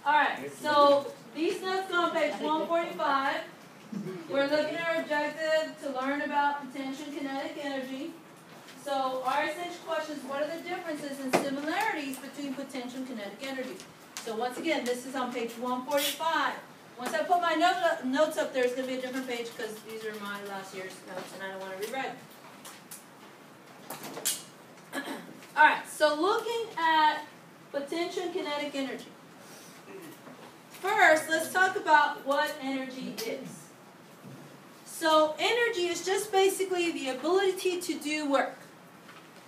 Alright, so these notes go on page 145. We're looking at our objective to learn about potential and kinetic energy. So our essential question is, what are the differences and similarities between potential and kinetic energy? So once again, this is on page 145. Once I put my notes up there, it's going to be a different page because these are my last year's notes and I don't want to rewrite them. Alright, so looking at potential and kinetic energy. First, let's talk about what energy is. So energy is just basically the ability to do work.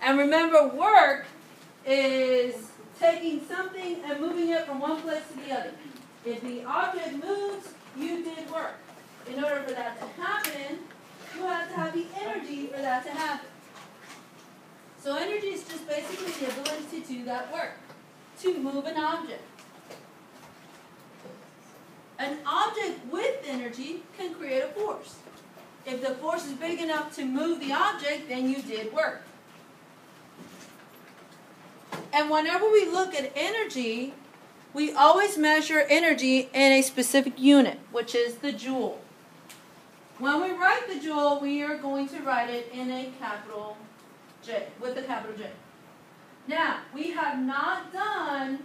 And remember, work is taking something and moving it from one place to the other. If the object moves, you did work. In order for that to happen, you have to have the energy for that to happen. So energy is just basically the ability to do that work, to move an object. An object with energy can create a force. If the force is big enough to move the object, then you did work. And whenever we look at energy, we always measure energy in a specific unit, which is the joule. When we write the joule, we are going to write it in a capital J, with a capital J. Now, we have not done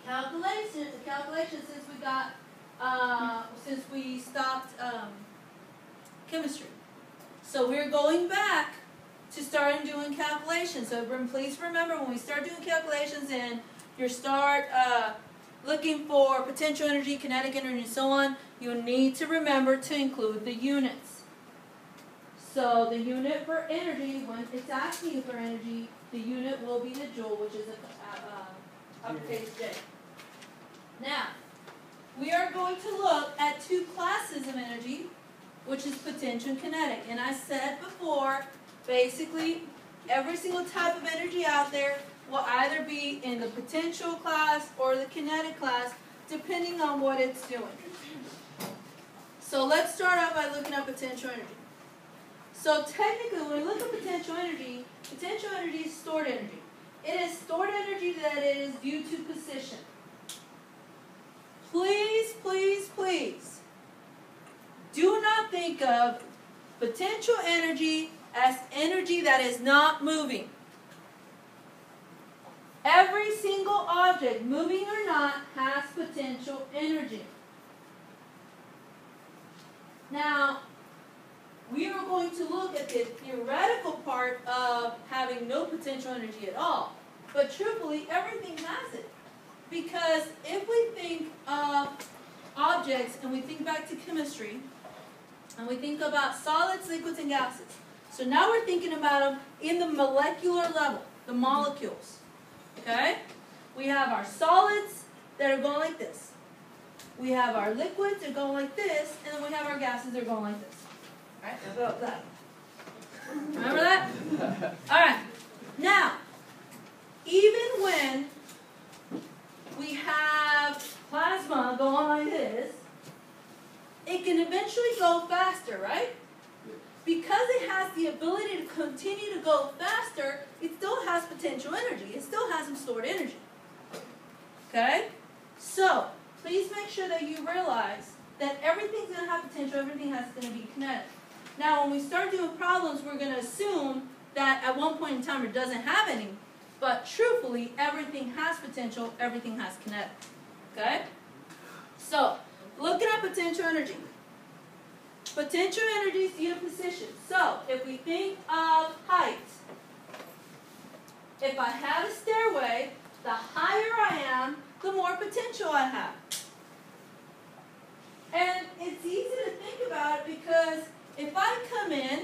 calculations since we stopped chemistry. So we're going back to start doing calculations. So please remember, when we start doing calculations and you start looking for potential energy, kinetic energy, and so on, you need to remember to include the units. So the unit for energy, when it's asking you for energy, the unit will be the joule, which is uppercase J. Now, we are going to look at two classes of energy, which is potential and kinetic. And I said before, basically, every single type of energy out there will either be in the potential class or the kinetic class, depending on what it's doing. So let's start out by looking at potential energy. So technically, when we look at potential energy is stored energy. It is stored energy that is due to position. Please, please, please, do not think of potential energy as energy that is not moving. Every single object, moving or not, has potential energy. Now, we are going to look at the theoretical part of having no potential energy at all. But truthfully, everything has it. Because if we think of objects and we think back to chemistry, and we think about solids, liquids, and gases. So now we're thinking about them in the molecular level, the molecules. Okay? We have our solids that are going like this. We have our liquids that are going like this, and then we have our gases that are going like this. All right? How about that? Remember that? All right. Now, even when we have plasma going like this, it can eventually go faster, right? Because it has the ability to continue to go faster, it still has potential energy. It still has some stored energy. Okay? So, please make sure that you realize that everything's going to have potential, everything has going to be kinetic. Now, when we start doing problems, we're going to assume that at one point in time it doesn't have any. But truthfully, everything has potential, everything has kinetic. Okay? So, looking at potential energy. Potential energy is due to position. So, if we think of height, if I have a stairway, the higher I am, the more potential I have. And it's easy to think about it because if I come in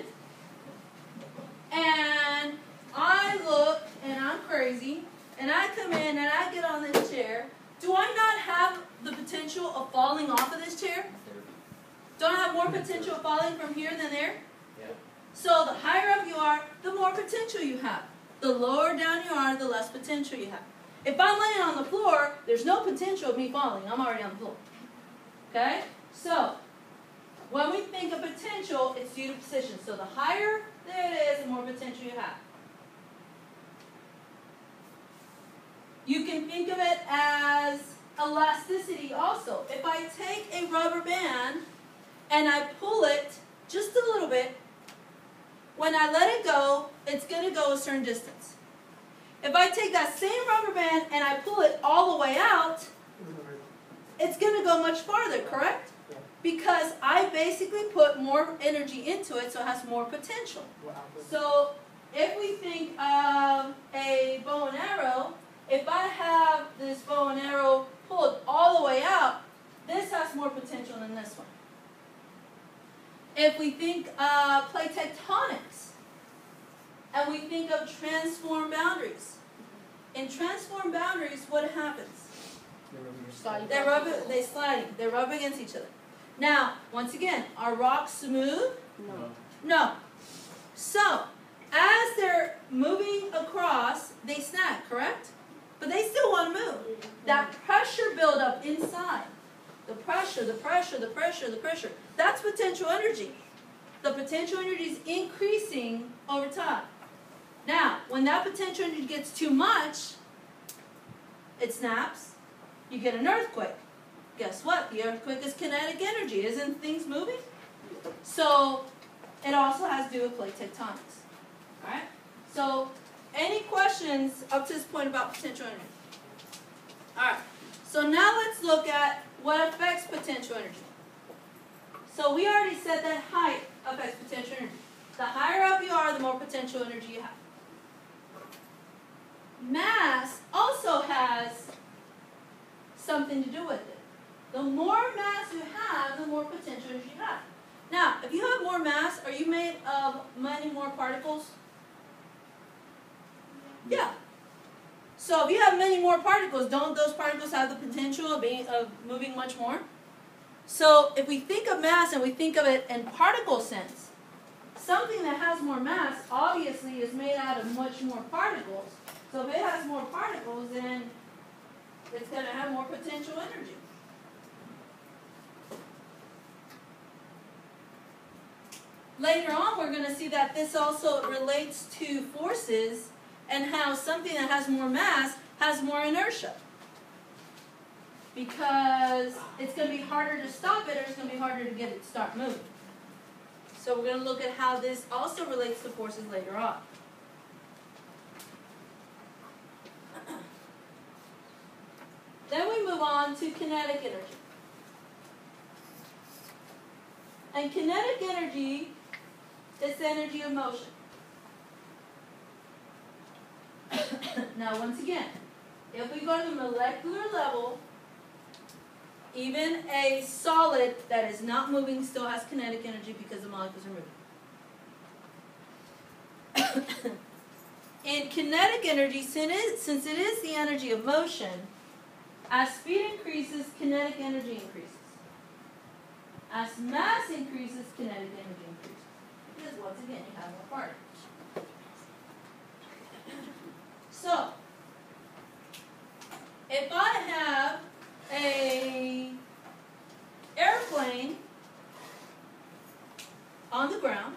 and I look and I'm crazy, and I come in and I get on this chair, do I not have the potential of falling off of this chair? Don't I have more potential of falling from here than there? Yeah. So the higher up you are, the more potential you have. The lower down you are, the less potential you have. If I'm laying on the floor, there's no potential of me falling. I'm already on the floor. Okay? So, when we think of potential, it's due to position. So the higher there it is, the more potential you have. You can think of it as elasticity also. If I take a rubber band and I pull it just a little bit, when I let it go, it's going to go a certain distance. If I take that same rubber band and I pull it all the way out, it's going to go much farther, correct? Because I basically put more energy into it, so it has more potential. So if we think of a bow and arrow, if I have this bow and arrow pulled all the way out, this has more potential than this one. If we think of plate tectonics, and we think of transform boundaries, in transform boundaries, what happens? They rub against each other. Now, once again, are rocks smooth? No. So, as they're moving across, they snag, correct? But they still want to move. That pressure buildup inside, the pressure, that's potential energy. The potential energy is increasing over time. Now, when that potential energy gets too much, it snaps. You get an earthquake. Guess what? The earthquake is kinetic energy. Isn't things moving? So, it also has to do with plate tectonics. Alright? So, any questions up to this point about potential energy? Alright. So now let's look at what affects potential energy. So we already said that height affects potential energy. The higher up you are, the more potential energy you have. Mass also has something to do with it. The more mass you have, the more potential energy you have. Now, if you have more mass, are you made of many more particles? Yeah. So if you have many more particles, don't those particles have the potential of moving much more? So if we think of mass and we think of it in particle sense, something that has more mass obviously is made out of much more particles. So if it has more particles, then it's going to have more potential energy. Later on, we're going to see that this also relates to forces and how something that has more mass has more inertia. Because it's going to be harder to stop it, or it's going to be harder to get it to start moving. So we're going to look at how this also relates to forces later on. Then we move on to kinetic energy. And kinetic energy is the energy of motion. Now, once again, if we go to the molecular level, even a solid that is not moving still has kinetic energy because the molecules are moving. In kinetic energy, since it is the energy of motion, as speed increases, kinetic energy increases. As mass increases, kinetic energy increases. Because once again, you have more particles. So, if I have an airplane on the ground,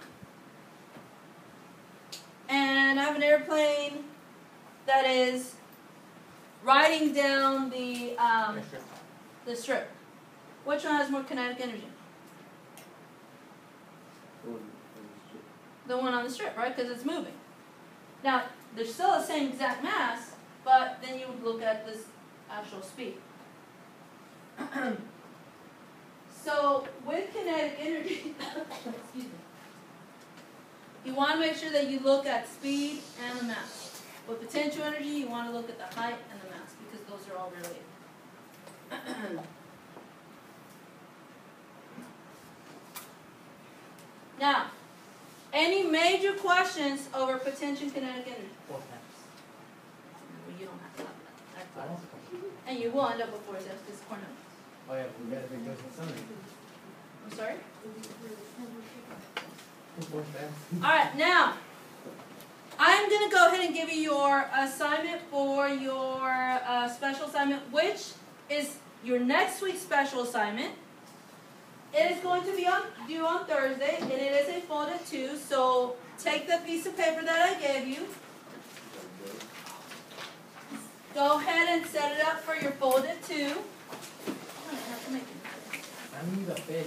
and I have an airplane that is riding down the strip, which one has more kinetic energy? The one on the strip, right? Because it's moving. Now, they're still the same exact mass, but then you would look at this actual speed. So, with kinetic energy, excuse me, you want to make sure that you look at speed and the mass. With potential energy, you want to look at the height and the mass, because those are all related. Now, any major questions over potential kinetic energy? Well, you don't have to have that. And you will end up before this corner. Oh yeah, we got to think those in Sunday. I'm sorry? Alright, now, I'm going to go ahead and give you your assignment for your special assignment, which is your next week's special assignment. It is going to be due on Thursday, and it is a folded 2, so take the piece of paper that I gave you. go ahead and set it up for your folded 2. Dame mi papel.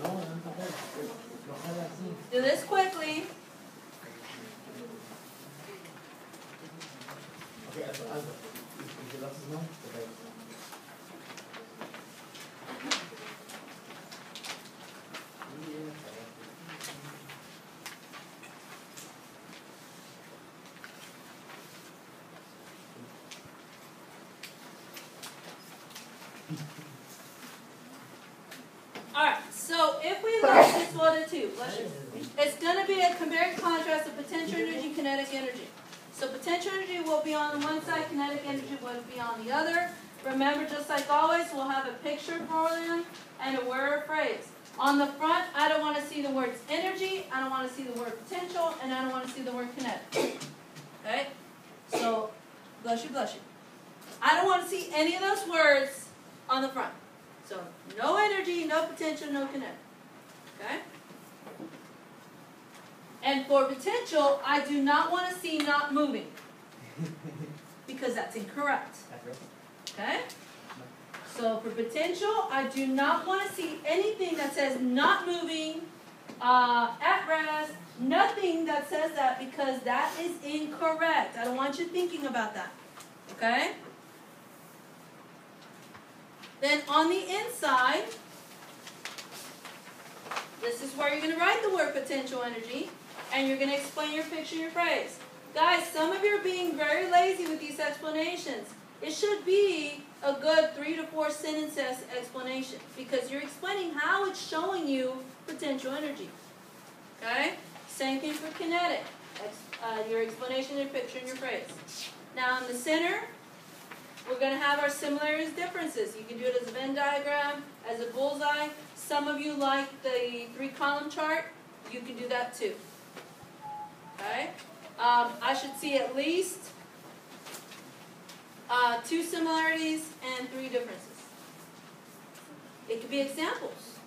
No, dame papel. Lo jala así. Do this quickly. Ok, hazlo. Y si lo haces no, te pego. Alright, so if we look at this folded 2, it's going to be a compared contrast of potential energy, kinetic energy. So potential energy will be on the one side, kinetic energy will be on the other. Remember, just like always, we'll have a picture for them and a word or phrase. On the front, I don't want to see the words energy, I don't want to see the word potential, and I don't want to see the word kinetic. Okay? So, bless you, bless you. I don't want to see any of those words on the front. So, no energy, no potential, no kinetic. Okay? And for potential, I do not want to see not moving. Because that's incorrect. Okay? So for potential, I do not want to see anything that says not moving, at rest, nothing that says that, because that is incorrect. I don't want you thinking about that. Okay? Then on the inside, this is where you're going to write the word potential energy, and you're going to explain your picture, your phrase. Guys, some of you are being very lazy with these explanations. It should be a good 3 to 4 sentence explanation, because you're explaining how it's showing you potential energy. Okay? Same thing for kinetic. Your explanation, your picture, and your phrase. Now in the center, we're going to have our similarities, differences. You can do it as a Venn diagram, as a bullseye. Some of you like the 3-column chart. You can do that too. Okay? I should see at least 2 similarities and 3 differences. It could be examples.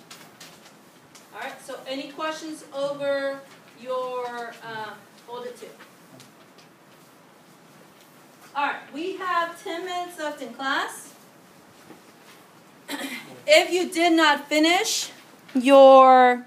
Alright, so any questions over your folded 2? Alright, we have 10 minutes left in class. If you did not finish your